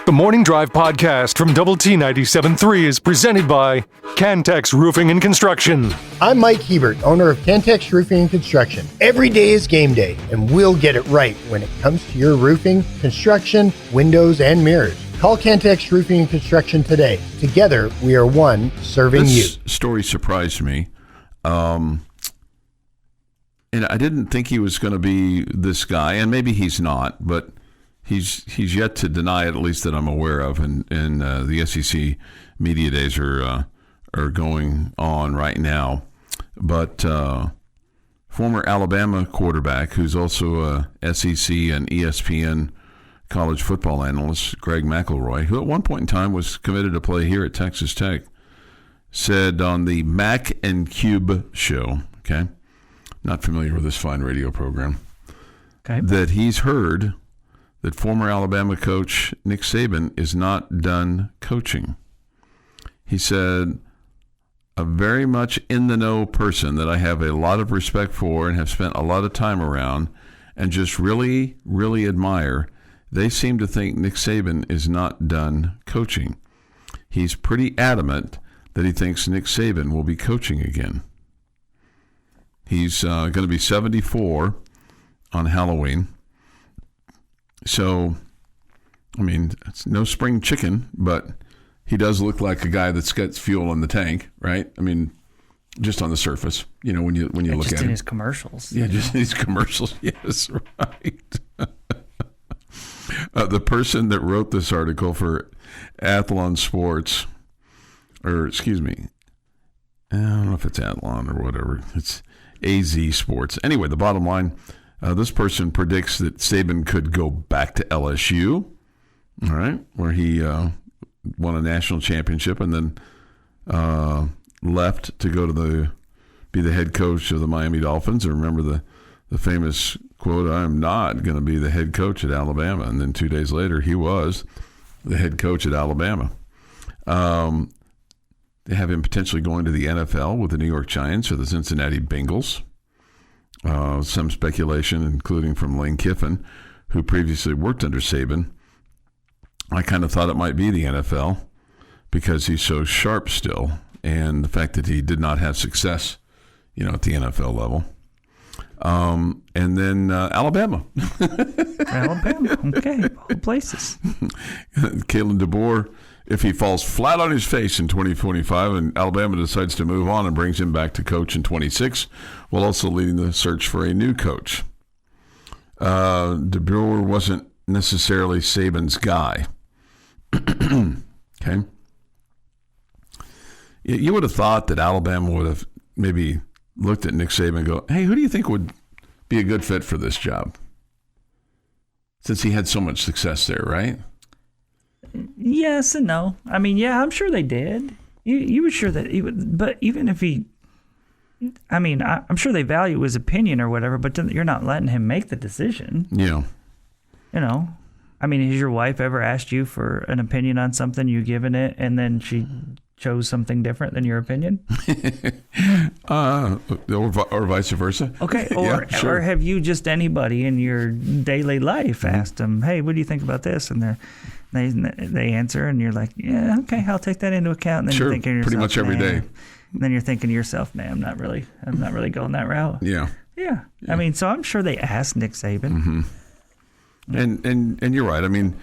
The Morning Drive podcast from Double T 97.3 is presented by Cantex Roofing and Construction. I'm Mike Hebert, owner of Cantex Roofing and Construction. Every day is game day, and we'll get it right when it comes to your roofing, construction, windows, and mirrors. Call Cantex Roofing and Construction today. Together, we are one serving you. This story surprised me. And I didn't think he was going to be this guy, and maybe he's not, but he's yet to deny it, at least that I'm aware of. And the SEC media days are going on right now. But former Alabama quarterback, who's also a SEC and ESPN college football analyst, Greg McElroy, who at one point in time was committed to play here at Texas Tech, said on the Mac and Cube show, okay, not familiar with this fine radio program, okay, that he's heard that former Alabama coach Nick Saban is not done coaching. He said, a very much in-the-know person that I have a lot of respect for and have spent a lot of time around and just really, really admire, they seem to think Nick Saban is not done coaching. He's pretty adamant that he thinks Nick Saban will be coaching again. He's going to be 74 on Halloween. So, I mean, it's no spring chicken, but he does look like a guy that's got fuel in the tank, right? I mean, just on the surface, you know, when you look at him. Just in his commercials. Yeah, just in his commercials. Yes, right. The person that wrote this article for Athlon Sports, or excuse me, I don't know if it's Athlon or whatever. It's AZ Sports. Anyway, the bottom line, this person predicts that Saban could go back to LSU, all right, where he won a national championship and then left to go to be the head coach of the Miami Dolphins. And remember the famous quote, "I'm not going to be the head coach at Alabama." And then 2 days later, he was the head coach at Alabama. They have him potentially going to the NFL with the New York Giants or the Cincinnati Bengals. Some speculation, including from Lane Kiffin, who previously worked under Saban. I kind of thought it might be the NFL because he's so sharp still, and the fact that he did not have success, you know, at the NFL level. And then Alabama. Alabama, okay, all places. Kalen DeBoer, if he falls flat on his face in 2025 and Alabama decides to move on and brings him back to coach in 26, while also leading the search for a new coach. DeBoer wasn't necessarily Saban's guy. Okay. You would have thought that Alabama would have maybe looked at Nick Saban and go, hey, who do you think would be a good fit for this job? Since he had so much success there, right? Yes and no. I mean, yeah, I'm sure they did. You were sure that he would, but even if he, I mean, I'm sure they value his opinion or whatever, but you're not letting him make the decision. Yeah. You know, I mean, has your wife ever asked you for an opinion on something, you given it, and then she chose something different than your opinion? Or vice versa. Okay, yeah, sure. Or have you just anybody in your daily life asked them, hey, what do you think about this? And they answer, and you're like, yeah, okay, I'll take that into account. And then sure, you're thinking to yourself, pretty much every day. And then you're thinking to yourself, man, I'm not really going that route. Yeah. I mean, so I'm sure they asked Nick Saban. Mm-hmm. And you're right. I mean,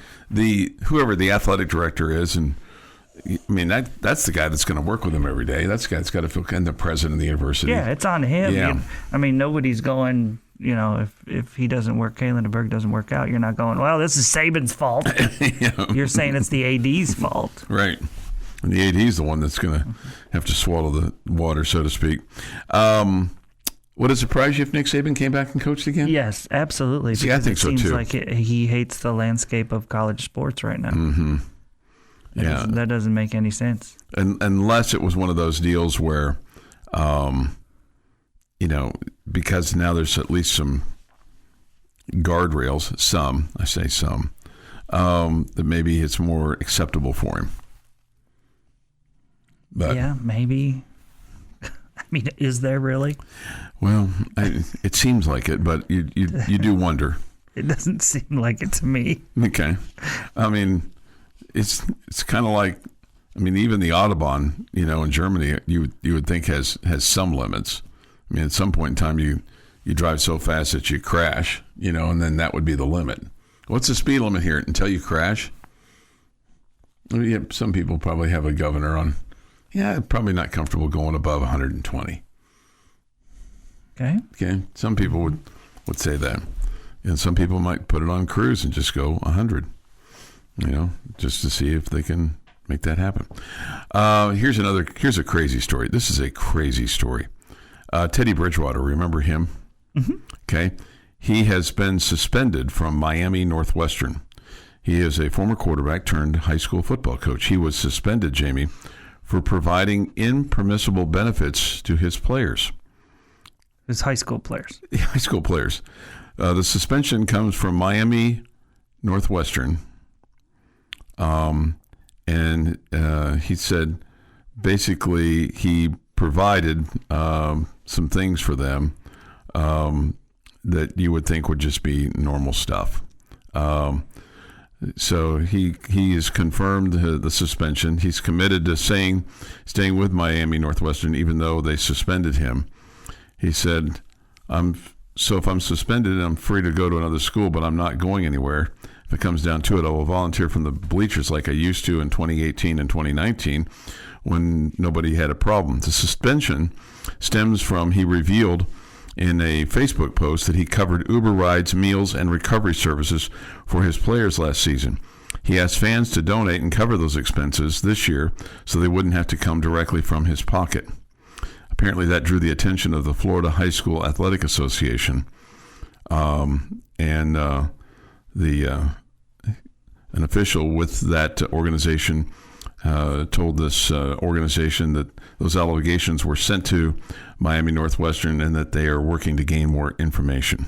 whoever the athletic director is, and I mean that's the guy that's going to work with him every day. That's the guy that's got to feel kind of the president of the university. Yeah, it's on him. Yeah. I mean, nobody's going. You know, if he doesn't work, Kalen DeBoer doesn't work out, you're not going, well, this is Saban's fault. Yeah. You're saying it's the AD's fault. Right. And the AD is the one that's going to have to swallow the water, so to speak. Would it surprise you if Nick Saban came back and coached again? Yes, absolutely. See, I think so, too. It seems like he hates the landscape of college sports right now. Mm-hmm. That doesn't make any sense. Unless it was one of those deals where, you know, because now there's at least some guardrails, I say some, that maybe it's more acceptable for him. But, yeah, maybe. I mean, is there really? Well, it seems like it, but you do wonder. It doesn't seem like it to me. Okay. I mean, it's kind of like, I mean, even the Autobahn, in Germany, you would think has some limits. I mean, at some point in time, you drive so fast that you crash, and then that would be the limit. What's the speed limit here until you crash? Yeah, some people probably have a governor on. Yeah, probably not comfortable going above 120. Okay. Some people would say that, and some people might put it on cruise and just go 100. Just to see if they can make that happen. Here's a crazy story. This is a crazy story. Teddy Bridgewater, remember him? Mm-hmm. Okay. He has been suspended from Miami Northwestern. He is a former quarterback turned high school football coach. He was suspended, Jamie, for providing impermissible benefits to his players. His high school players. High school players. The suspension comes from Miami Northwestern. And he said basically he provided some things for them that you would think would just be normal stuff. So he has confirmed the suspension. He's committed to staying with Miami Northwestern, even though they suspended him. He said, if I'm suspended, I'm free to go to another school, but I'm not going anywhere. If it comes down to it, I will volunteer from the bleachers like I used to in 2018 and 2019 when nobody had a problem. The suspension stems from, he revealed in a Facebook post that he covered Uber rides, meals, and recovery services for his players last season. He asked fans to donate and cover those expenses this year so they wouldn't have to come directly from his pocket. Apparently that drew the attention of the Florida High School Athletic Association. An official with that organization told this organization that those allegations were sent to Miami Northwestern and that they are working to gain more information.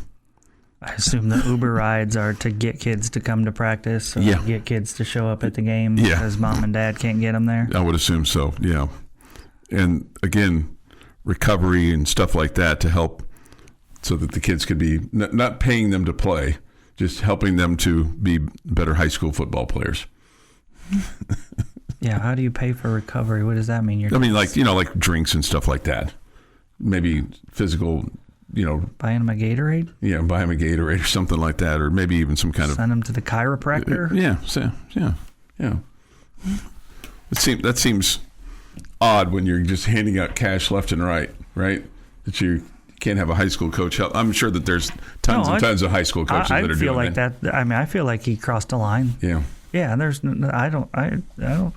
I assume the Uber rides are to get kids to come to practice or get kids to show up at the game because mom and dad can't get them there. I would assume so, yeah. And again, recovery and stuff like that to help so that the kids could be not paying them to play, just helping them to be better high school football players. Yeah, how do you pay for recovery? What does that mean? Like drinks and stuff like that. Maybe physical, buying them a Gatorade? Yeah, buy them a Gatorade or something like that, or maybe even some kind of... Send them to the chiropractor? Yeah. That seems odd when you're just handing out cash left and right? That you can't have a high school coach help. I'm sure that there's tons of high school coaches that are doing that. I feel like that. I mean, I feel like he crossed a line. Yeah. Yeah, I don't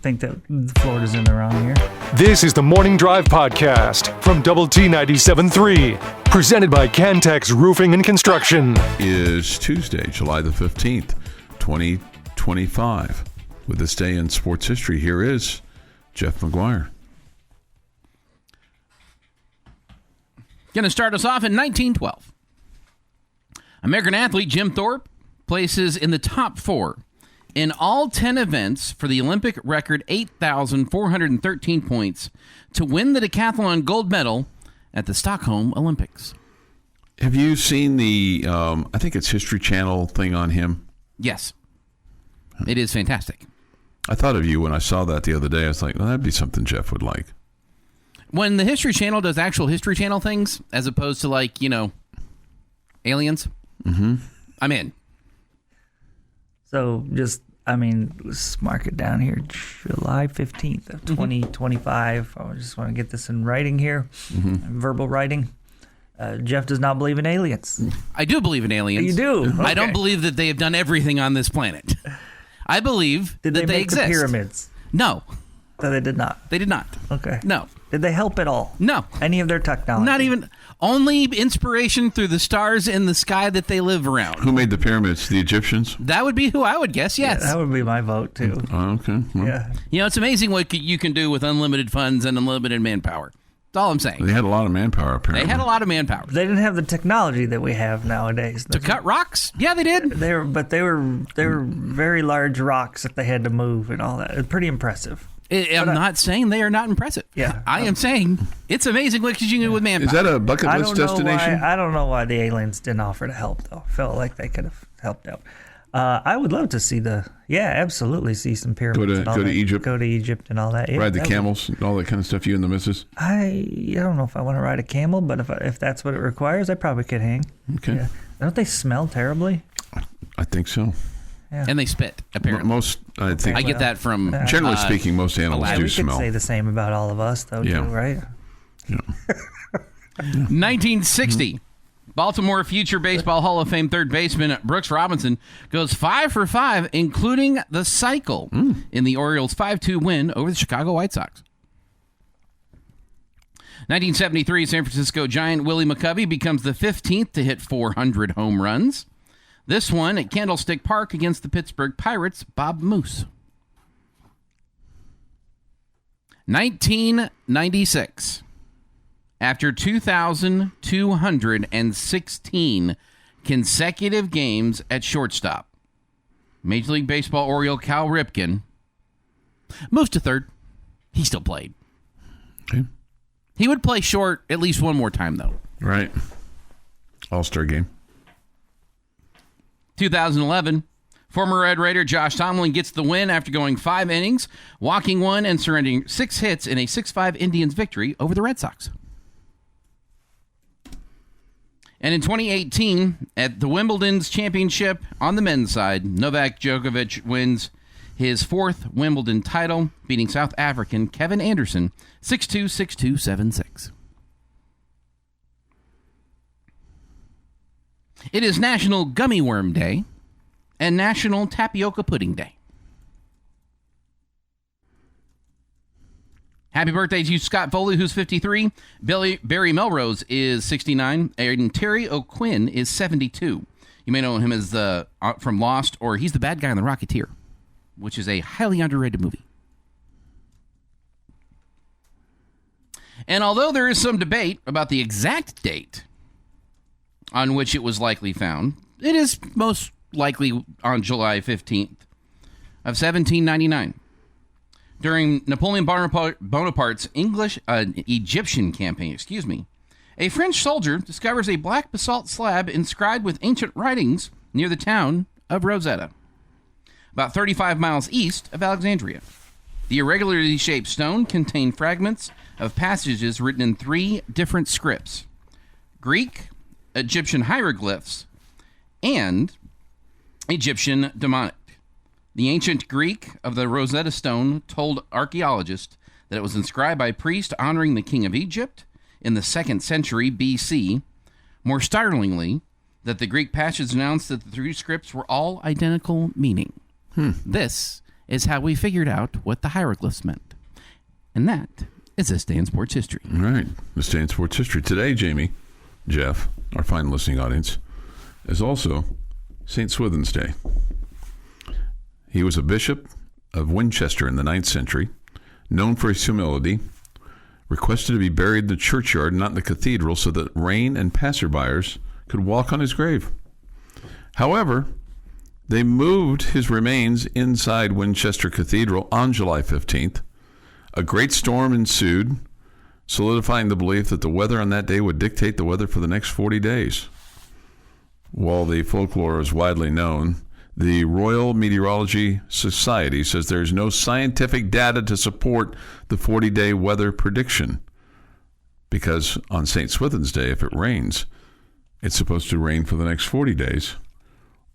think that Florida's in the wrong here. This is the Morning Drive podcast from Double T 97.3, presented by Cantex Roofing and Construction. Is Tuesday, July the 15th, 2025. With this day in sports history, here is Jeff McGuire. Going to start us off in 1912. American athlete Jim Thorpe places in the top 4 in all 10 events for the Olympic record 8,413 points to win the decathlon gold medal at the Stockholm Olympics. Have you seen the, I think it's History Channel thing on him? Yes. It is fantastic. I thought of you when I saw that the other day. I was like, well, that'd be something Jeff would like. When the History Channel does actual History Channel things, as opposed to aliens, I'm in. So let's mark it down here. July 15th of 2025. I just want to get this in writing here. Verbal writing. Jeff does not believe in aliens. I do believe in aliens. You do? Okay. I don't believe that they have done everything on this planet. I believe that they make exist. The pyramids? No. No, they did not. They did not. Okay. No. Did they help at all? No. Any of their technology? Not even. Only inspiration through the stars in the sky that they live around. Who made the pyramids? The Egyptians? That would be who I would guess, yes. Yeah, that would be my vote, too. Okay. Well. Yeah. It's amazing what you can do with unlimited funds and unlimited manpower. That's all I'm saying. They had a lot of manpower, apparently. They had a lot of manpower. They didn't have the technology that we have nowadays. To cut rocks? Yeah, they did. They were very large rocks that they had to move and all that. It's pretty impressive. I'm not saying they are not impressive. Yeah. I am saying it's amazing what you can do with manpower. Is that a bucket list destination? I don't know why the aliens didn't offer to help, though. Felt like they could have helped out. I would love to see absolutely see some pyramids. Go to Egypt. Go to Egypt and all that. Yeah, ride the camels and all that kind of stuff. You and the missus. I don't know if I want to ride a camel, but if that's what it requires, I probably could hang. Okay. Yeah. Don't they smell terribly? I think so. Yeah. And they spit, apparently. I think. I get that from... Generally speaking, most animals do we smell. could say the same about all of us, though, too, right? Yeah. 1960. Baltimore future Baseball Hall of Fame third baseman Brooks Robinson goes 5 for 5, including the cycle, in the Orioles' 5-2 win over the Chicago White Sox. 1973, San Francisco Giant Willie McCovey becomes the 15th to hit 400 home runs. This one at Candlestick Park against the Pittsburgh Pirates' Bob Moose. 1996. After 2,216 consecutive games at shortstop, Major League Baseball Oriole Cal Ripken moves to third. He still played. Okay. He would play short at least one more time, though. Right. All-Star game. 2011, former Red Raider Josh Tomlin gets the win after going 5 innings, walking 1, and surrendering 6 hits in a 6-5 Indians victory over the Red Sox. And in 2018, at the Wimbledon's championship on the men's side, Novak Djokovic wins his 4th Wimbledon title, beating South African Kevin Anderson 6-2, 6-2, 7-6. It is National Gummy Worm Day and National Tapioca Pudding Day. Happy birthday to Scott Foley, who's 53. Barry Melrose is 69. And Terry O'Quinn is 72. You may know him as from Lost, or he's the bad guy in The Rocketeer, which is a highly underrated movie. And although there is some debate about the exact date on which it was likely found, it is most likely on July 15th of 1799. During Napoleon Bonaparte's Egyptian campaign, a French soldier discovers a black basalt slab inscribed with ancient writings near the town of Rosetta, about 35 miles east of Alexandria. The irregularly shaped stone contained fragments of passages written in 3 different scripts: Greek, Egyptian hieroglyphs, and Egyptian demonic. The ancient Greek of the Rosetta Stone told archaeologists that it was inscribed by priests honoring the king of Egypt in the 2nd century BC. More startlingly, that the Greek passage announced that the 3 scripts were all identical meaning. This is how we figured out what the hieroglyphs meant. And that is this day in sports history. All right. This day in sports history. Today, Jamie, Jeff, our fine listening audience, is also St. Swithin's Day. He was a bishop of Winchester in the 9th century, known for his humility, requested to be buried in the churchyard, not in the cathedral, so that rain and passerbyers could walk on his grave. However, they moved his remains inside Winchester Cathedral on July 15th. A great storm ensued, solidifying the belief that the weather on that day would dictate the weather for the next 40 days. While the folklore is widely known, the Royal Meteorology Society says there's no scientific data to support the 40-day weather prediction, because on St. Swithin's Day, if it rains, it's supposed to rain for the next 40 days,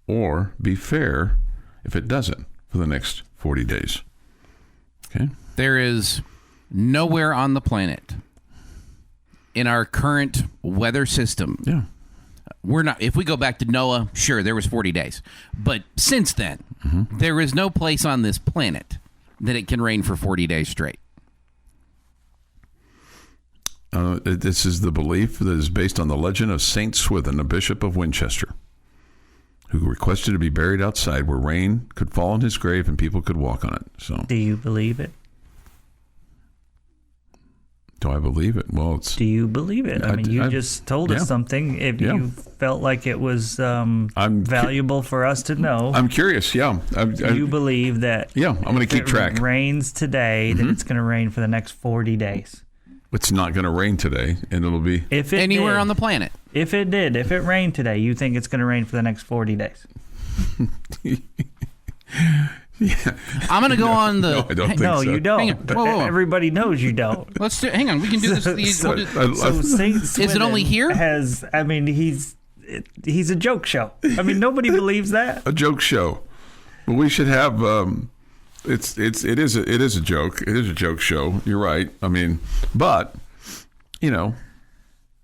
or be fair if it doesn't for the next 40 days. Okay? There is nowhere on the planet in our current weather system. Yeah. We're not. If we go back to Noah, sure, there was 40 days. But since then, there is no place on this planet that it can rain for 40 days straight. This is the belief that is based on the legend of Saint Swithin, a bishop of Winchester, who requested to be buried outside where rain could fall on his grave and people could walk on it. So, Do you believe it? do I believe it? Well, it's. Do you believe it? I mean, you just told us something. If you felt like it was valuable for us to know. I'm curious, yeah. Do you believe that? Yeah, I'm going to keep track. If it rains today, then it's going to rain for the next 40 days. It's not going to rain today, and it'll be Anywhere on the planet. If it rained today, you think it's going to rain for the next 40 days? I'm going to go on the. No, I don't think No, so. you don't. Hang on. Whoa. Everybody knows you don't. Let's do. Hang on. We can do this. Is it only here? He's a joke show. I mean, nobody believes that. A joke show. Well, we should have. It is a joke. It is a joke show. You're right. I mean, but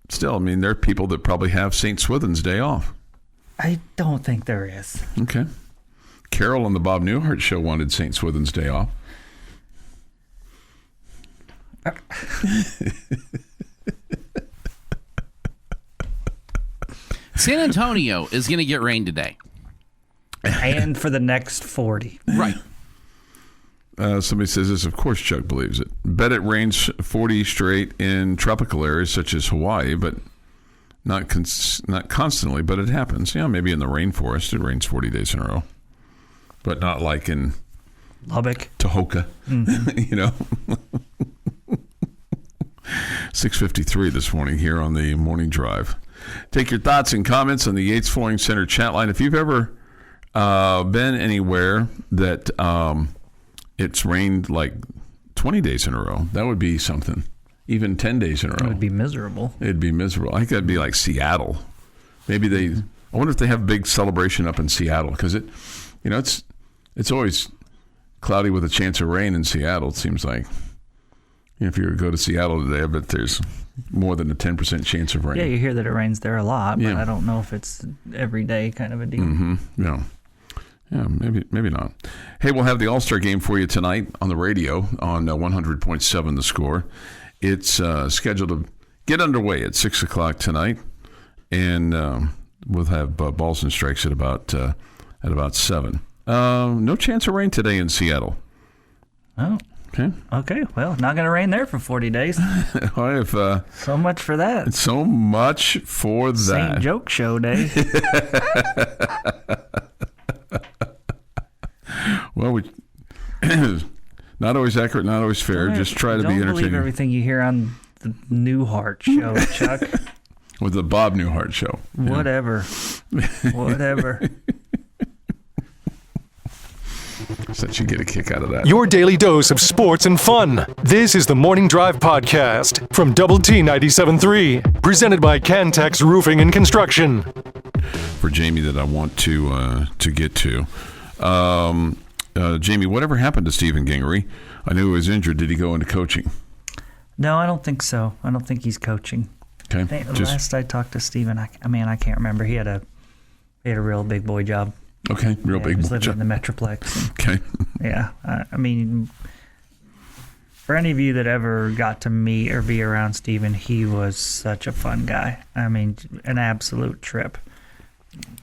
still, I mean, there are people that probably have St. Swithin's Day off. I don't think there is. Okay. Carol on the Bob Newhart show wanted St. Swithin's Day off. San Antonio is going to get rain today. And for the next 40. Right. Somebody says this. Of course, Chuck believes it. Bet it rains 40 straight in tropical areas such as Hawaii, but not constantly. But it happens. Maybe in the rainforest it rains 40 days in a row, but not like in Lubbock, Tahoka. 6:53 this morning here on the Morning Drive. Take your thoughts and comments on the Yates Flooring Center chat line. If you've ever been anywhere that it's rained like 20 days in a row, that would be something. Even 10 days in a row. it would be miserable. It'd be miserable. I think that'd be like Seattle. Maybe I wonder if they have a big celebration up in Seattle, because it's always cloudy with a chance of rain in Seattle, it seems like. If you go to Seattle today, I bet there's more than a 10% chance of rain. Yeah, you hear that it rains there a lot, but Yeah. I don't know if it's every day kind of a deal. Mm-hmm. Yeah, maybe not. Hey, we'll have the All-Star game for you tonight on the radio on 100.7 The Score. It's scheduled to get underway at 6 o'clock tonight, and we'll have balls and strikes at about 7. No chance of rain today in Seattle. Oh, okay. Well, not going to rain there for 40 days. So much for that. So much for that. Same joke show day. Well, we not always accurate, not always fair. Just try to be entertaining. Don't believe everything you hear on the Newhart show, Chuck. With the Bob Newhart show. Whatever. Since you get a kick out of that. Your daily dose of sports and fun. This is the Morning Drive Podcast from Double T 97.3, presented by Cantex Roofing and Construction. For Jamie that I want to get to. Jamie, whatever happened to Stephen Gingery? I knew he was injured. Did he go into coaching? No, I don't think so. I don't think he's coaching. Okay. Last I talked to Stephen, I can't remember. He had a real big boy job. Okay, He was living in the Metroplex. Okay. Yeah, I mean, for any of you that ever got to meet or be around Stephen, he was such a fun guy. I mean, an absolute trip.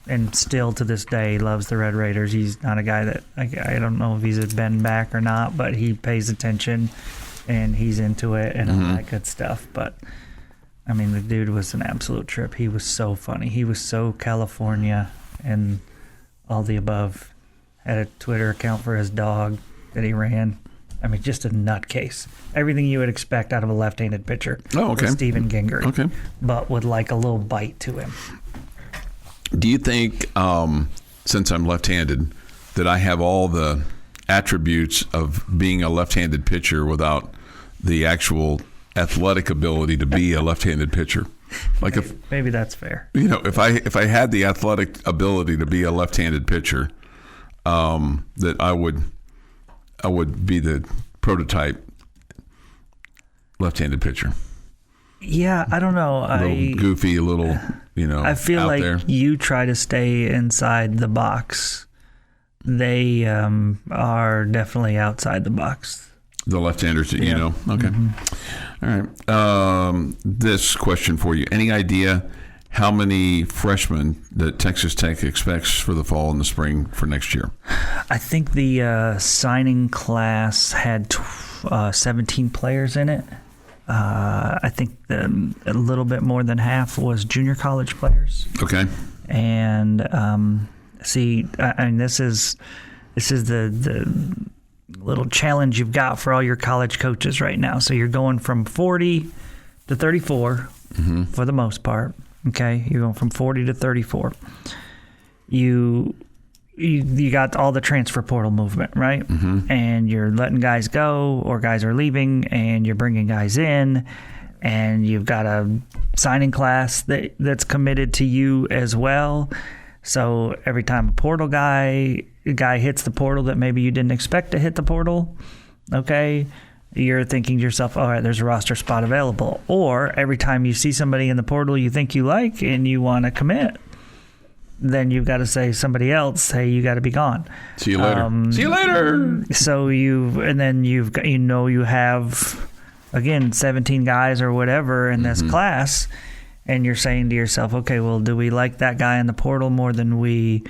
And still to this day loves the Red Raiders. He's not a guy that I don't know if he's been back or not, but he pays attention and he's into it and all that good stuff. But I mean, the dude was an absolute trip. He was so funny. He was so California and all the above. Had a Twitter account for his dog that he ran. I mean, just a nutcase. Everything you would expect out of a left-handed pitcher. Oh, okay. With Stephen Gingery. Okay. But with like a little bite to him. Do you think, since I'm left-handed, that I have all the attributes of being a left-handed pitcher without the actual athletic ability to be a left-handed pitcher? Like Maybe that's fair. if I had the athletic ability to be a left-handed pitcher, that I would be the prototype left-handed pitcher. Yeah, I don't know. A little goofy, a little, I feel out like there. you try to stay inside the box. They are definitely outside the box. The left-handers, Okay. All right. This question for you. Any idea how many freshmen that Texas Tech expects for the fall and the spring for next year? I think the signing class had 17 players in it. I think a little bit more than half was junior college players. Okay. And this is the little challenge you've got for all your college coaches right now. So you're going from 40 to 34 for the most part. Okay, you're going from 40 to 34. You you got all the transfer portal movement, right? Mm-hmm. And you're letting guys go, or guys are leaving, and you're bringing guys in, and you've got a signing class that's committed to you as well. So every time a guy hits the portal that maybe you didn't expect to hit the portal, okay, you're thinking to yourself, all right, there's a roster spot available. Or every time you see somebody in the portal you think you like and you want to commit, then you've got to say somebody else, hey, you got to be gone. See you later. See you later. So you have, again, 17 guys or whatever in this class, and you're saying to yourself, okay, well, do we like that guy in the portal more than we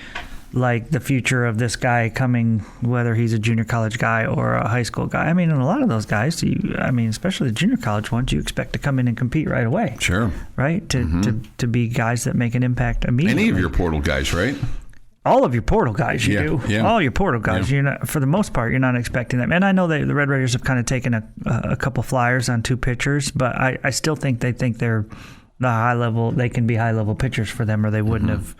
like the future of this guy coming, whether he's a junior college guy or a high school guy? I mean, and a lot of those guys, especially the junior college ones, you expect to come in and compete right away. Sure. Right? To be guys that make an impact immediately. Any of your portal guys, right? All of your portal guys, you do. Yeah. All your portal guys, Yeah. you're not, for the most part, you're not expecting them. And I know the Red Raiders have kind of taken a couple flyers on 2 pitchers, but I still think they think they're the high level. They can be high level pitchers for them, or they wouldn't have.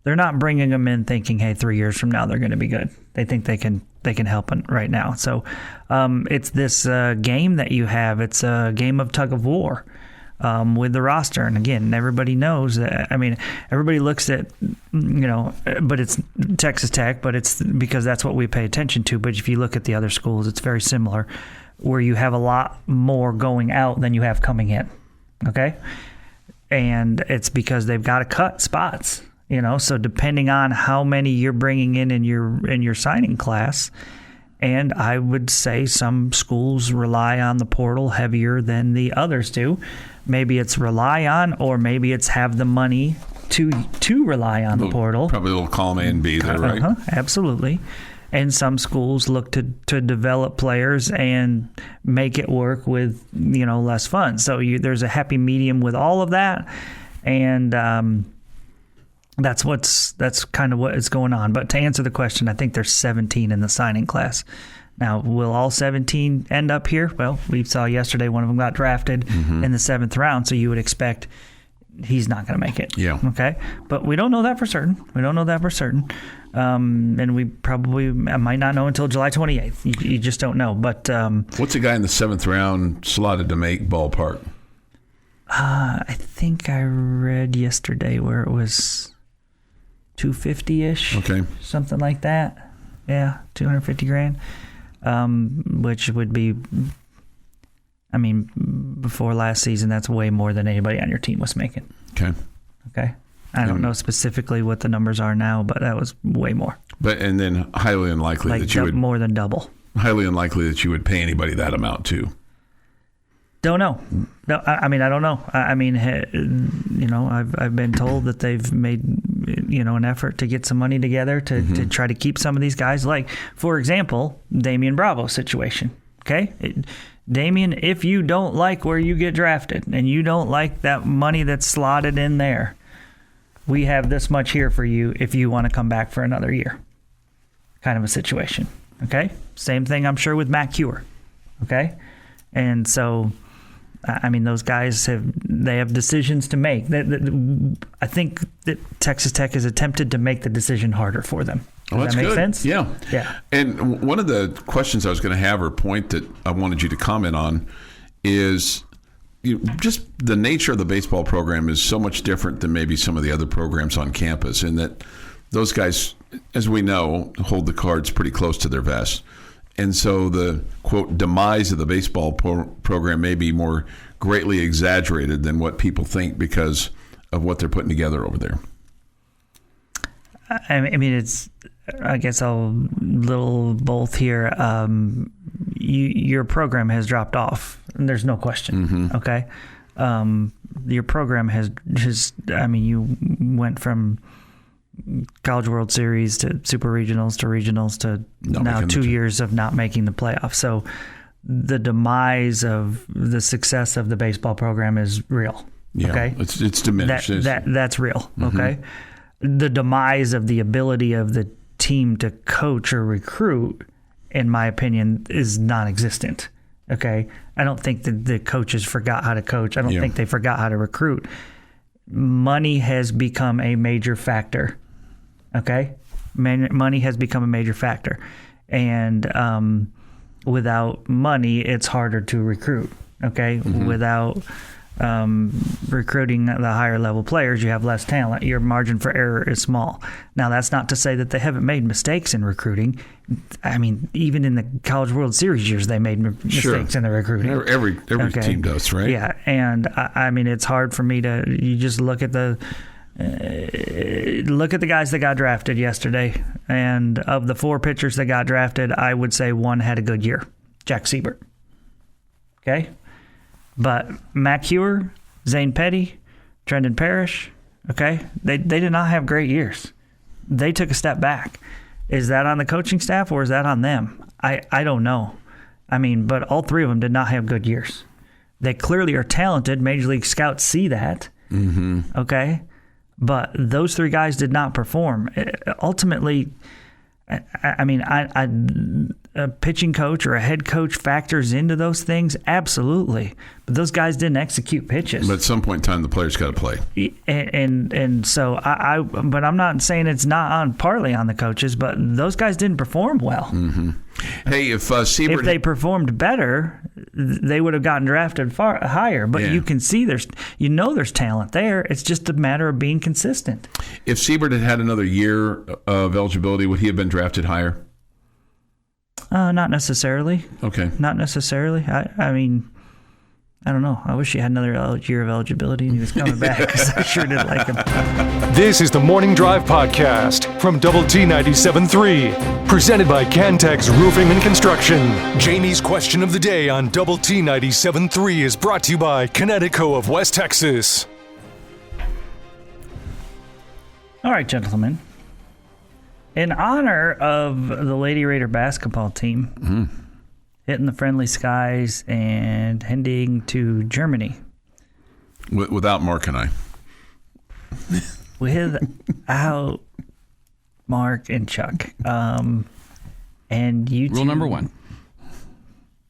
They're not bringing them in thinking, hey, 3 years from now they're going to be good. They think they can help right now. So it's this game that you have. It's a game of tug of war with the roster. And again, everybody knows that. I mean, everybody looks at, but it's Texas Tech, but it's because that's what we pay attention to. But if you look at the other schools, it's very similar, where you have a lot more going out than you have coming in. Okay? And it's because they've got to cut spots. So depending on how many you're bringing in your signing class, and I would say some schools rely on the portal heavier than the others do. Maybe it's rely on, or maybe it's have the money to rely on the portal. Probably a little column A and B there, right? Absolutely. And some schools look to develop players and make it work with less funds. So there's a happy medium with all of that, and that's kind of what is going on. But to answer the question, I think there's 17 in the signing class. Now, will all 17 end up here? Well, we saw yesterday one of them got drafted in the 7th round, so you would expect he's not going to make it. Yeah. Okay? But we don't know that for certain. And we probably might not know until July 28th. You just don't know. But what's a guy in the 7th round slotted to make ballpark? I think I read yesterday where it was $250-ish. Okay. Something like that. Yeah, $250,000. Which would be, before last season, that's way more than anybody on your team was making. Okay. I don't know specifically what the numbers are now, but that was way more. And then highly unlikely that you would more than double. Highly unlikely that you would pay anybody that amount too. Don't know. No, I don't know. I've been told that they've made an effort to get some money together to try to keep some of these guys. Like, for example, Damian Bravo's situation. Okay, Damian, if you don't like where you get drafted and you don't like that money that's slotted in there, we have this much here for you if you want to come back for another year. Kind of a situation. Okay, same thing I'm sure with Matt Cure. Okay, and so. Those guys have decisions to make. I think that Texas Tech has attempted to make the decision harder for them. Does that make sense? Yeah. Yeah. And one of the questions I was going to have, or point that I wanted you to comment on, is just the nature of the baseball program is so much different than maybe some of the other programs on campus, in that those guys, as we know, hold the cards pretty close to their vest. And so the, quote, demise of the baseball program may be more greatly exaggerated than what people think because of what they're putting together over there. It's, I guess I'll little both here. Your program has dropped off, and there's no question. Okay. Your program has you went from College World Series to Super Regionals to now 2 years of not making the playoffs. So the demise of the success of the baseball program is real. Yeah, okay, it's diminished. That's real. Okay, the demise of the ability of the team to coach or recruit, in my opinion, is non-existent. Okay, I don't think that the coaches forgot how to coach. I don't think they forgot how to recruit. Money has become a major factor. Okay, Money has become a major factor. And without money, it's harder to recruit. Okay, without recruiting the higher level players, you have less talent. Your margin for error is small. Now, that's not to say that they haven't made mistakes in recruiting. I mean, even in the College World Series years, they made mistakes in the recruiting. Every team does, right? Yeah, and I mean, it's hard for me to. You just look at the guys that got drafted yesterday, and of the 4 pitchers that got drafted, I would say one had a good year, Jack Siebert. Okay. But Matt Hewer, Zane Petty, Trendon Parrish, okay, they did not have great years. They took a step back. Is that on the coaching staff or is that on them? I don't know. I mean, but all 3 of them did not have good years. They clearly are talented. Major League scouts see that, okay? But those 3 guys did not perform. Ultimately, I mean, a pitching coach or a head coach factors into those things, absolutely. But those guys didn't execute pitches. But at some point in time, the players got to play. And so but I'm not saying it's not partly on the coaches, but those guys didn't perform well. Hey, if Siebert, if they performed better, they would have gotten drafted far higher. But you can see there's talent there. It's just a matter of being consistent. If Siebert had had another year of eligibility, would he have been drafted higher? Not necessarily. Okay. Not necessarily. I mean, I don't know. I wish he had another year of eligibility and he was coming back because I sure did like him. This is the Morning Drive Podcast from Double T 97.3, presented by Cantex Roofing and Construction. Jamie's question of the day on Double T 97.3 is brought to you by Connecticut of West Texas. All right, gentlemen. In honor of the Lady Raider basketball team hitting the friendly skies and heading to Germany. Without Mark and I. Without Mark and Chuck. And you Rule number 1.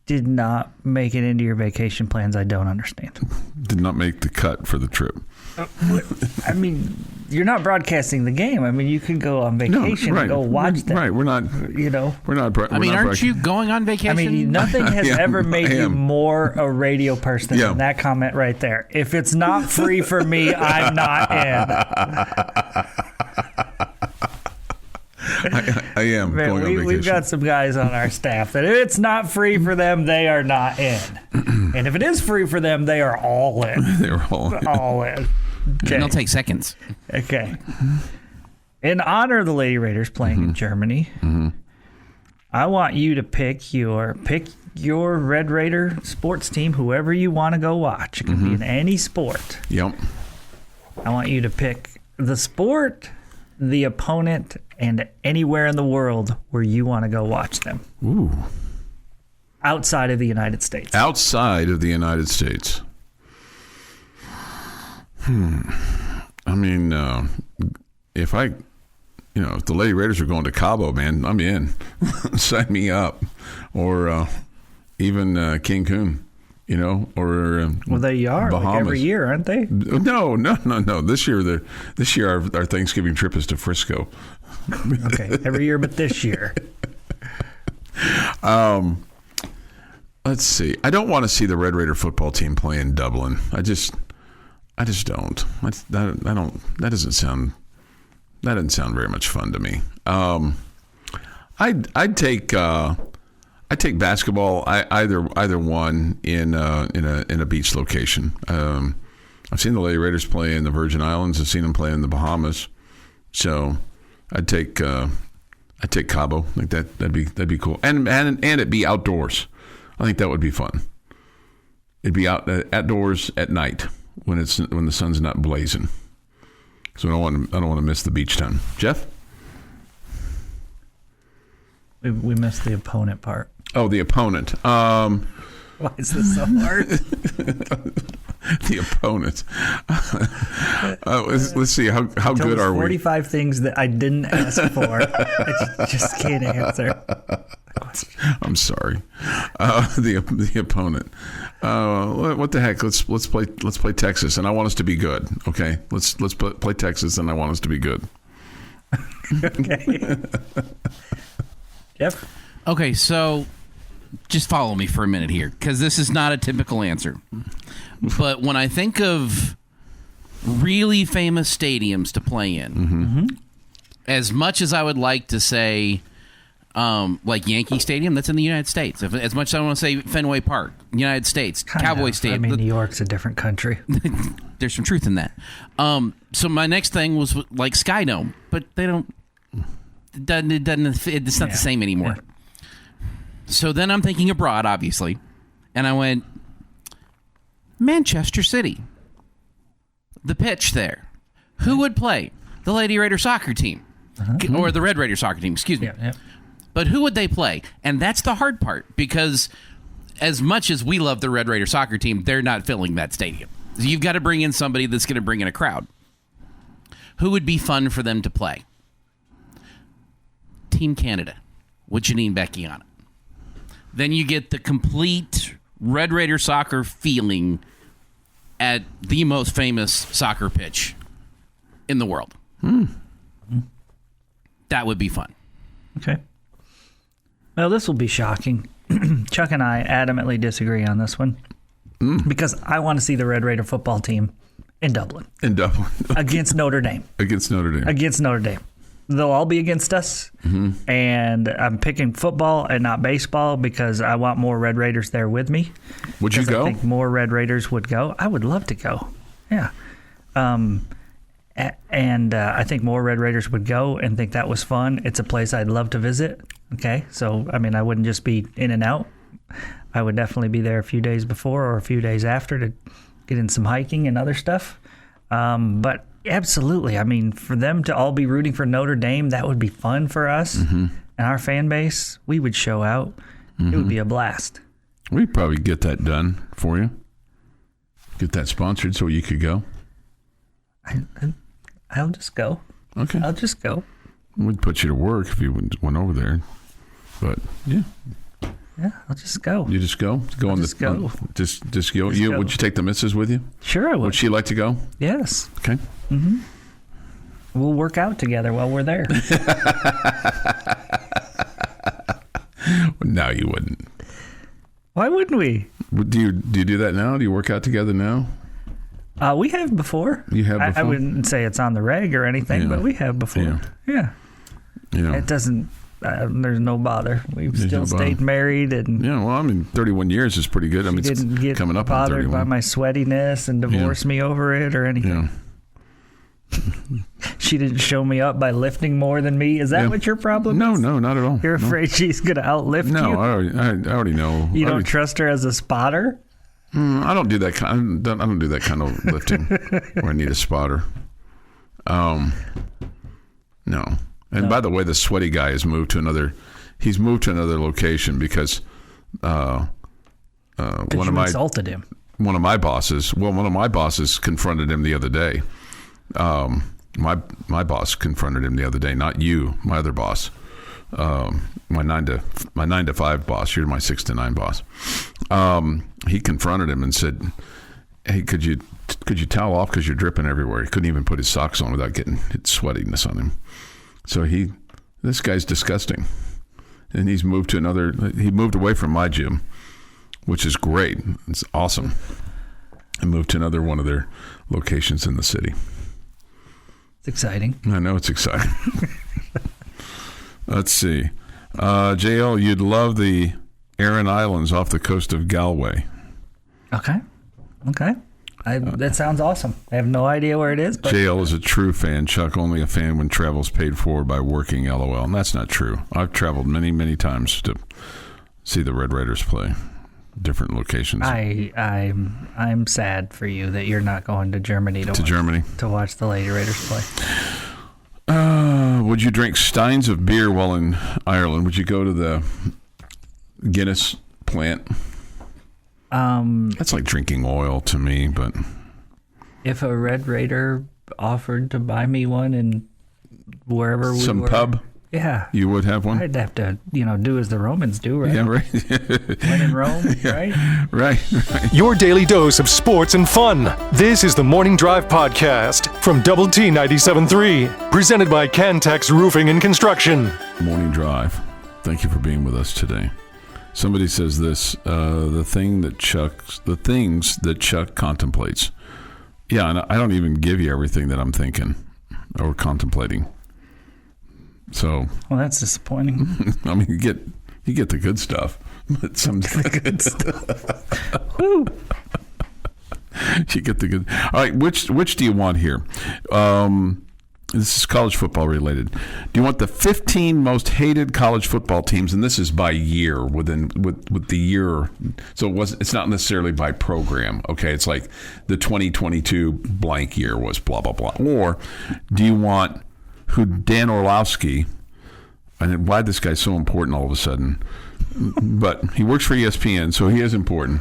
Did not make it into your vacation plans. I don't understand. Did not make the cut for the trip. I mean, you're not broadcasting the game. I mean, you can go on vacation and go watch them. Right, we're not. We're not. Aren't you going on vacation? I mean, nothing has ever made you more a radio person than that comment right there. If it's not free for me, I'm not in. I am going on vacation. We've got some guys on our staff that if it's not free for them, they are not in. And if it is free for them, they are all in. They're all in. Okay. And they'll take seconds. Okay. In honor of the Lady Raiders playing in Germany, I want you to pick your Red Raider sports team, whoever you want to go watch. It can be in any sport. Yep. I want you to pick the sport, the opponent, and anywhere in the world where you want to go watch them. Ooh. Outside of the United States. Outside of the United States. I mean, if the Lady Raiders are going to Cabo, man, I'm in. Sign me up. Or even Cancun, or well, they are Bahamas. like every year, aren't they? No. This year our Thanksgiving trip is to Frisco. Okay, every year but this year. Let's see. I don't want to see the Red Raider football team play in Dublin. I just don't. That doesn't sound very much fun to me. I'd take basketball. Either one in a beach location. I've seen the Lady Raiders play in the Virgin Islands. I've seen them play in the Bahamas. So I'd take Cabo. I think that'd be cool. And it'd be outdoors. I think that would be fun. It'd be outdoors at night when the sun's not blazing. So I don't want to miss the beach time. Jeff? We missed the opponent part. Oh, the opponent. Why is this so hard? The opponent. Let's see. How good are we? 45 things that I didn't ask for. I just can't answer. I'm sorry. The opponent. What the heck? Let's play Texas, and I want us to be good. Okay. Let's play Texas, and I want us to be good. Okay. Jeff? Okay, so just follow me for a minute here, because this is not a typical answer. But when I think of really famous stadiums to play in, as much as I would like to say, like Yankee Stadium, that's in the United States. As much as I want to say Fenway Park, United States, Cowboy Stadium. I mean, New York's a different country. There's some truth in that. So my next thing was like Sky Dome, but they don't. It's not the same anymore. Yeah. So then I'm thinking abroad, obviously, and I went Manchester City. The pitch there. Who would play? The Lady Raider soccer team, or the Red Raider soccer team? Excuse me. Yeah. But who would they play? And that's the hard part, because as much as we love the Red Raider soccer team, they're not filling that stadium. So you've got to bring in somebody that's going to bring in a crowd. Who would be fun for them to play? Team Canada with Janine Becky on it. Then you get the complete Red Raider soccer feeling at the most famous soccer pitch in the world. That would be fun. Okay. Well, this will be shocking. Chuck and I adamantly disagree on this one because I want to see the Red Raider football team in Dublin. Against Notre Dame. Against Notre Dame. They'll all be against us, and I'm picking football and not baseball because I want more Red Raiders there with me. Would you go? I think more Red Raiders would go. I would love to go. Yeah. And I think more Red Raiders would go and think that was fun. It's a place I'd love to visit. Okay, so, I mean, I wouldn't just be in and out. I would definitely be there a few days before or a few days after to get in some hiking and other stuff. But absolutely, I mean, for them to all be rooting for Notre Dame, that would be fun for us. And our fan base, we would show out. It would be a blast. We'd probably get that done for you. Get that sponsored so you could go. I'll just go. Okay. I'll just go. We'd put you to work if you went over there. But, yeah. Yeah, I'll just go. You just go? Go on just go. Just go. Would you take the missus with you? Sure I would. Would she like to go? Yes. Okay. We'll work out together while we're there. No, you wouldn't. Why wouldn't we? Do you do that now? Do you work out together now? We have before. You have before? I wouldn't say it's on the reg or anything, but we have before. Yeah. It doesn't. There's no bother. We've still stayed married, and well, I mean, 31 years is pretty good. I mean, she didn't get coming up on 31. bothered by my sweatiness and divorce me over it or anything. She didn't show me up by lifting more than me. Is that what your problem is? No, not at all. You're afraid she's going to outlift you? No, I already know. You don't trust her as a spotter? I don't do that kind. I don't do that kind of lifting where I need a spotter. No. And by the way, the sweaty guy has moved to another. He's moved to another location because one of my insulted him. One of my bosses confronted him the other day. My boss confronted him the other day, not you, my other boss. My 9 to 5 boss. You're my 6 to 9 boss. He confronted him and said, "Hey, could you towel off because you're dripping everywhere?" He couldn't even put his socks on without getting sweatiness on him. So this guy's disgusting, and he's moved to another. He moved away from my gym, which is great. It's awesome. And moved to another one of their locations in the city. It's exciting. I know it's exciting. Let's see. JL, you'd love the Aran Islands off the coast of Galway. Okay. That sounds awesome. I have no idea where it is. But JL is a true fan. Chuck, only a fan when travel's paid for by working, LOL. And that's not true. I've traveled many, many times to see the Red Raiders play. Different locations. I'm sad for you that you're not going to Germany to watch the Lady Raiders play. Would you drink steins of beer while in Ireland? Would you go to the Guinness plant? That's like drinking oil to me, but if a Red Raider offered to buy me one in wherever we were, some pub, Yeah. You would have one? I'd have to, do as the Romans do, right? Yeah, right. When in Rome, right? Right. Your daily dose of sports and fun. This is the Morning Drive Podcast from Double T 97.3, presented by Cantex Roofing and Construction. Morning Drive. Thank you for being with us today. Somebody says this, the things that Chuck contemplates. Yeah, and I don't even give you everything that I'm thinking or contemplating. So, well, that's disappointing. I mean, you get the good stuff, but some The good stuff. Woo. You get the good. All right, which do you want here? This is college football related. Do you want the 15 most hated college football teams? And this is by year with the year. So it's not necessarily by program. Okay, it's like the 2022 blank year was blah blah blah. Or do you want who Dan Orlovsky, and why this guy's so important all of a sudden, but he works for ESPN, so he is important.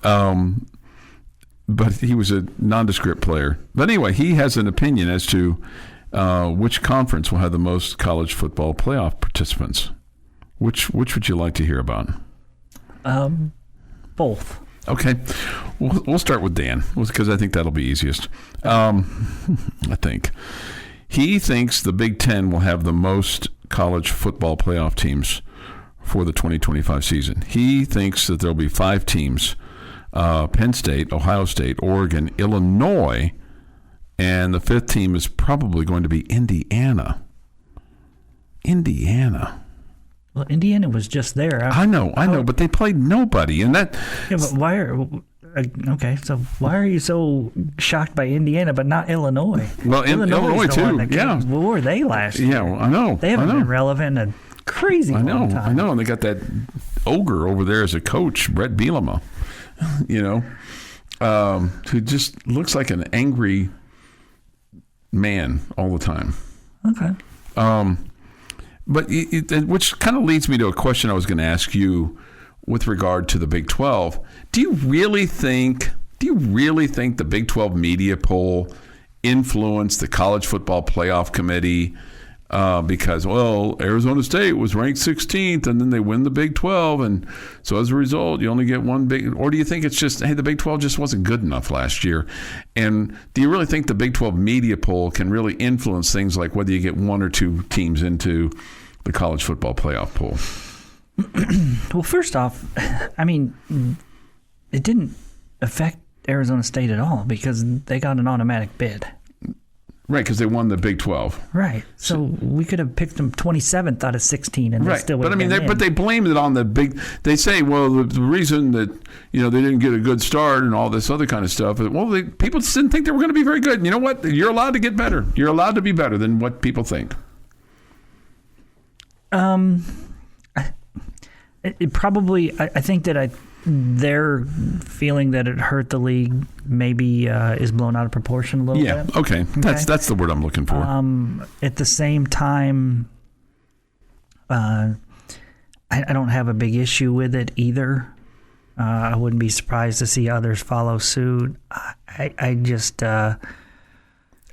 But he was a nondescript player. But anyway, he has an opinion as to which conference will have the most college football playoff participants. Which would you like to hear about? Both. Okay, we'll start with Dan because I think that'll be easiest. I think. He thinks the Big Ten will have the most college football playoff teams for the 2025 season. He thinks that there'll be 5 teams, Penn State, Ohio State, Oregon, Illinois, and the 5th team is probably going to be Indiana. Indiana. Well, Indiana was just there. I know, but they played nobody. And that. Yeah, but why are... Okay, so why are you so shocked by Indiana but not Illinois? Well, Illinois too. Yeah. What were they last year? Yeah, well, I know. They haven't been relevant in a crazy long time. I know. And they got that ogre over there as a coach, Brett Bielema, who just looks like an angry man all the time. Okay. But which kind of leads me to a question I was going to ask you with regard to the Big 12. Do you really think the Big 12 media poll influenced the College Football Playoff Committee because, well, Arizona State was ranked 16th and then they win the Big 12, and so as a result you only get one big? Or do you think it's just, hey, the Big 12 just wasn't good enough last year? And do you really think the Big 12 media poll can really influence things like whether you get 1 or 2 teams into the College Football Playoff poll? Well, first off, I mean, it didn't affect Arizona State at all because they got an automatic bid. Right, because they won the Big 12. Right. So we could have picked them 27th out of 16, and they still would have been in. But they blamed it on the big. They say, well, the reason that they didn't get a good start and all this other kind of stuff. Well, people just didn't think they were going to be very good. And you know what? You're allowed to get better. You're allowed to be better than what people think. It probably. I think that their feeling that it hurt the league maybe is blown out of proportion a little bit. Yeah, okay. That's the word I'm looking for. At the same time, I don't have a big issue with it either. I wouldn't be surprised to see others follow suit. I just...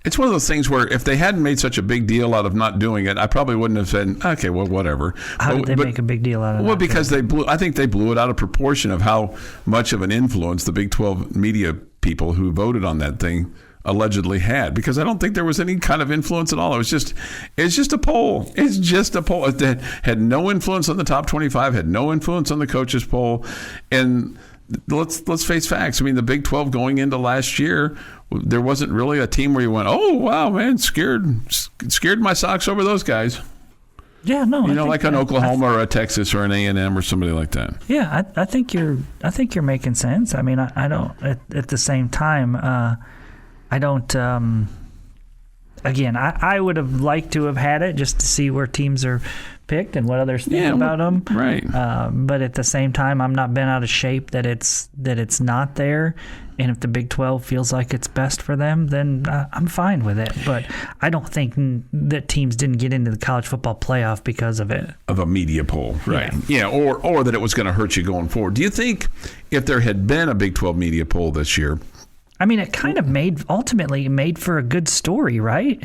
It's one of those things where if they hadn't made such a big deal out of not doing it, I probably wouldn't have said, okay, well, whatever. How did they make a big deal out of it? Well, because I think they blew it out of proportion of how much of an influence the Big 12 media people who voted on that thing allegedly had. Because I don't think there was any kind of influence at all. It's just a poll. It's just a poll. It had no influence on the top 25, had no influence on the coaches poll. And let's face facts. I mean, the Big 12 going into last year, there wasn't really a team where you went, oh, wow, man, scared my socks over those guys. Yeah, no. Like an Oklahoma or a Texas or an A&M or somebody like that. Yeah, I think you're making sense. I mean, I don't. At the same time, I don't. Again, I would have liked to have had it just to see where teams are picked and what others think about them. Right. But at the same time, I'm not bent out of shape that it's not there. And if the Big 12 feels like it's best for them, then I'm fine with it. But I don't think that teams didn't get into the college football playoff because of it. Of a media poll. Right. Yeah, or that it was going to hurt you going forward. Do you think if there had been a Big 12 media poll this year? I mean, it kind of ultimately made for a good story, right?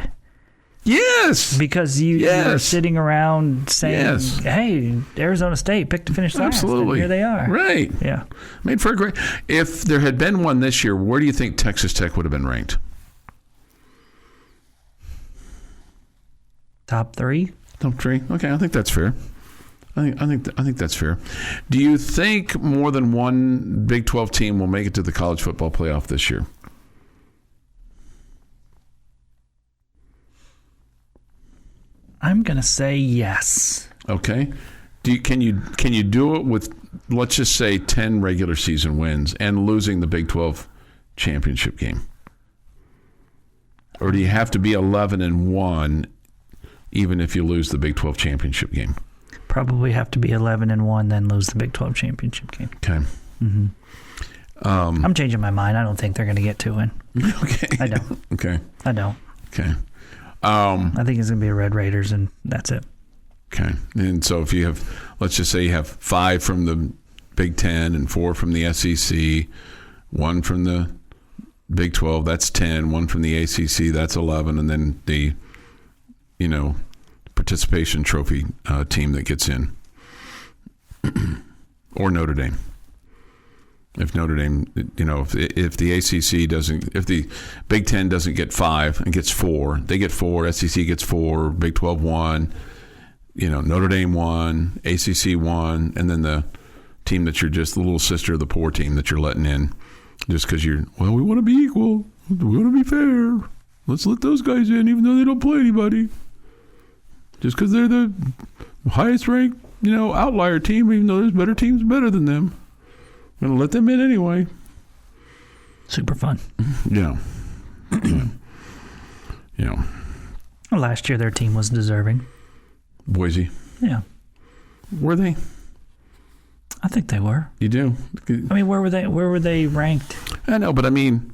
Yes. Because you're sitting around saying, hey, Arizona State picked to finish last. Absolutely. And here they are. Right. Yeah. Made for a great. If there had been one this year, where do you think Texas Tech would have been ranked? Top 3. Top 3. Okay, I think that's fair. I think that's fair. Do you think more than one Big 12 team will make it to the college football playoff this year? I'm gonna say yes. Okay. Can you do it with, let's just say, 10 regular season wins and losing the Big 12 championship game? Or do you have to be 11-1 even if you lose the Big 12 championship game? Probably have to be 11-1, then lose the Big 12 championship game. Okay. Mm-hmm. I'm changing my mind. I don't think they're going to get 2 in. Okay. I don't. Okay. I don't. Okay. I think it's going to be a Red Raiders, and that's it. Okay. And so if you have, let's just say you have 5 from the Big 10 and 4 from the SEC, 1 from the Big 12, that's 10, 1 from the ACC, that's 11, and then the, participation trophy team that gets in. Or Notre Dame. If Notre Dame, if the ACC doesn't, if the Big 10 doesn't get 5 and gets 4, they get 4, SEC gets 4, Big 12 1, Notre Dame 1, ACC 1, and then the team that you're just the little sister of the poor team that you're letting in just because we want to be equal. We want to be fair. Let's let those guys in even though they don't play anybody. Just because they're the highest ranked, outlier team, even though there's better teams better than them. I'm going to let them in anyway. Super fun. Yeah. Yeah. Well, last year their team was deserving. Boise. Yeah. Were they? I think they were. You do? I mean, where were they ranked? I know, but I mean,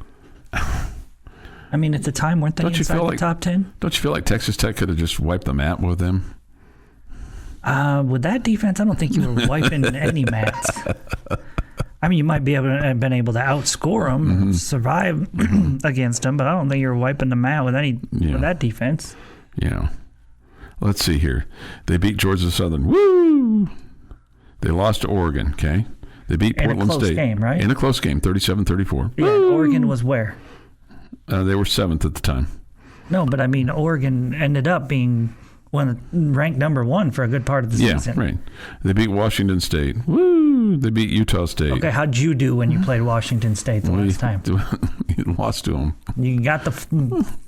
at the time, weren't they inside the top 10? Don't you feel like Texas Tech could have just wiped the mat with them? With that defense, I don't think you were wiping any mats. You might be have been able to outscore them, survive against them, but I don't think you were wiping the mat with with that defense. Yeah. Let's see here. They beat Georgia Southern. Woo! They lost to Oregon, okay? They beat Portland State. In a close game, right? In a close game, 37-34. Yeah, Oregon was where? They were 7th at the time. No, but Oregon ended up being ranked number 1 for a good part of the season. Yeah, right. They beat Washington State. Woo! They beat Utah State. Okay, how'd you do when you played Washington State the last time? You lost to them. You got the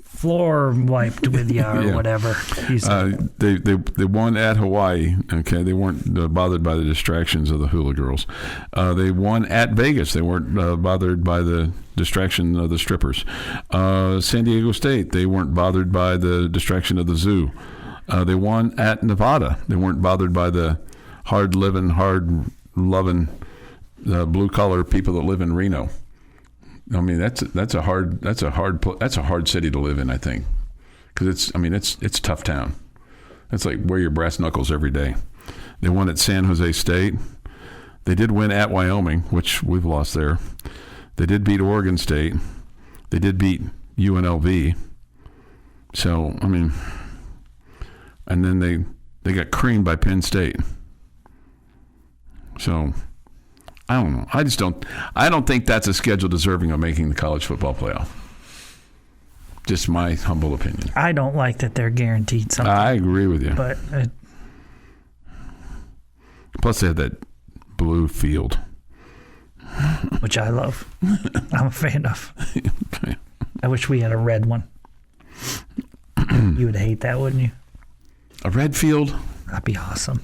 floor wiped with you or whatever. They won at Hawaii. Okay, they weren't bothered by the distractions of the hula girls. They won at Vegas. They weren't bothered by the distraction of the strippers. San Diego State. They weren't bothered by the distraction of the zoo. They won at Nevada. They weren't bothered by the hard-living, hard-loving, blue collar people that live in Reno. That's a hard city to live in, I think, because it's tough town. It's like wear your brass knuckles every day. They won at San Jose State. They did win at Wyoming, which we've lost there. They did beat Oregon State. They did beat UNLV. So and then they got creamed by Penn State. So I don't know. I don't think that's a schedule deserving of making the college football playoff. Just my humble opinion. I don't like that they're guaranteed something. I agree with you. But plus they had that blue field, which I love. I'm a fan of. Okay. I wish we had a red one. You would hate that, wouldn't you? A red field? That'd be awesome.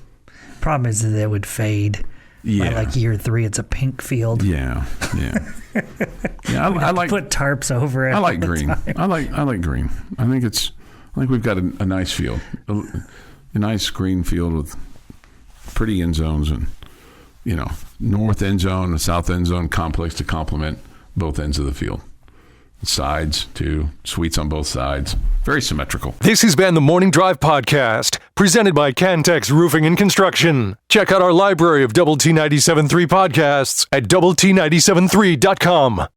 Problem is that it would fade. Yeah. By year 3, it's a pink field. Yeah. I like put tarps over it. I like green. I like green. I think we've got a nice field, a nice green field with pretty end zones and north end zone, a south end zone complex to complement both ends of the field. Sides too, suites on both sides. Very symmetrical. This has been the Morning Drive Podcast, presented by Cantex Roofing and Construction. Check out our library of Double T 97.3 podcasts at doublet973.com.